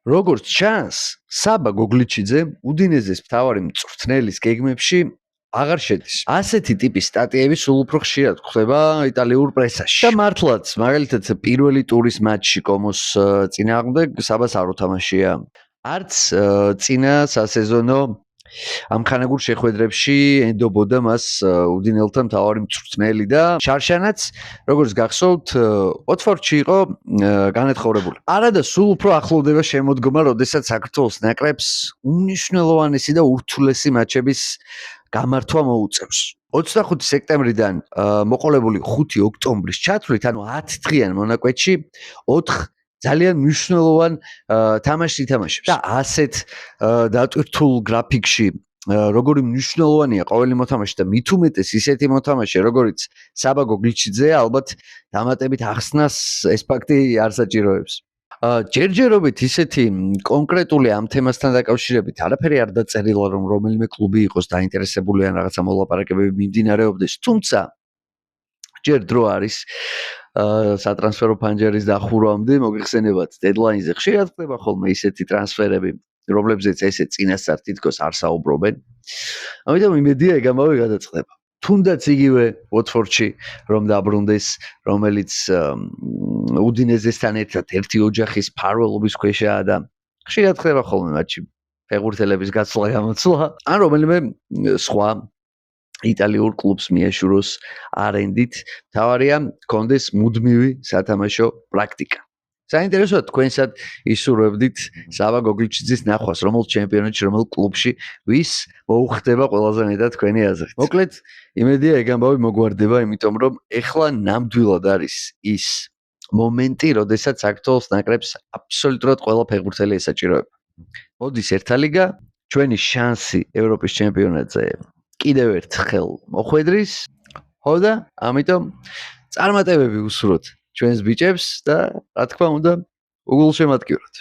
როგორც ჩანს, საბა გოგლიჩიძე უდინეზეს მთავარი მწვრთნელის გეგმებში აღარ შედის. ასეთი ტიპის სტატიები სულ უფრო ხშირად გვხვდება იტალიურ პრესაში. და მართლაც, მაგალითად, პირველი ტურის მატჩში კომოს წინააღმდეგ საბას არ უთამაშია. არც წინა სასეზონო ამხანაგურ შეხვედრებში ენდობოდა მას უდინელთა მთავარი მწვრთნელი და შარშანაც, როგორც გახსოვთ, ოტფორდში იყო განათხოვრებული. არადა სულ უფრო ახლოვდება შემოდგომა, როდესაც საქართველოს ნაკრებს უნიშნელოვანესი და ურთულესი მატჩების გამართვა მოუწევს. 25 სექტემბრიდან მოყოლებული 5 ოქტომბრის ჩათვლით, ანუ 10 დღიან მონაკვეთში 4 ძალიან მნიშვნელოვან თამაშს ითამაშებს. და ასეთ დატვირთულ გრაფიკში როგორი მნიშვნელოვანია ყოველი მოთამაშე და მით უმეტეს ისეთი მოთამაშე, როგორიც საბა გოგლიჩიძე, ალბათ დამატებით ახსნას ეს ფაქტი არ საჭიროებს. ჯერჯერობით ისეთი კონკრეტული ამ თემასთან დაკავშირებით არაფერი არ დაწერილა, რომ რომელიმე კლუბი იყოს დაინტერესებული ან რაღაცა მოლაპარაკებები მიმდინარეობდეს, თუმცა ჯერ დრო არის სატრანსფერო ფანჯარის დახურვამდე, მოგიხსენებათ, დედლაინზე ხშირად ხდება ხოლმე ისეთი ტრანსფერები, რომლებზეც ესე წინასწარ თითქოს არ საუბრობენ. ამიტომ იმედია ეგ ამბავი გადაწყდება. თუნდაც იგივე ოტფორდში რომ დაბრუნდეს, რომელიც უდინეზესთან ერთად ერთი ოჯახის ფარველობის ქვეშაა და ხშირად ხდება ხოლმე მატჩი ფეხბურთელების გაცვლა-გამოცვლა, ან რომელიმე სხვა იტალიურ კლუბს მიეშუროს არენდით, თავარია კონდეს მუდმივი სათამაშო პრაქტიკა. საინტერესოა თქვენსად ისურვებდით საბა გოგლიჩიძის ნახვას, რომელ ჩემპიონატში, რომელ კლუბში, ვის მოუხდება ყველაზე მეტად თქვენი აზრით. მოკლედ, იმედია ეგ ამბავი მოგვარდება, იმიტომ რომ ეხლა ნამდვილად არის ის მომენტი, როდესაც საქართველოს ნაკრებს აბსოლუტურად ყველა ფეხბურთელი ესაჭიროება. მოდის ერთა ლიგა, ჩვენი შანსი ევროპის ჩემპიონატზე კიდევ ერთხელ მოხვედრის, ხო და ამიტომ წარმატებები უსურვოთ ჩვენს ბიჭებს და რა თქმა უნდა, უგულშემატკივროთ.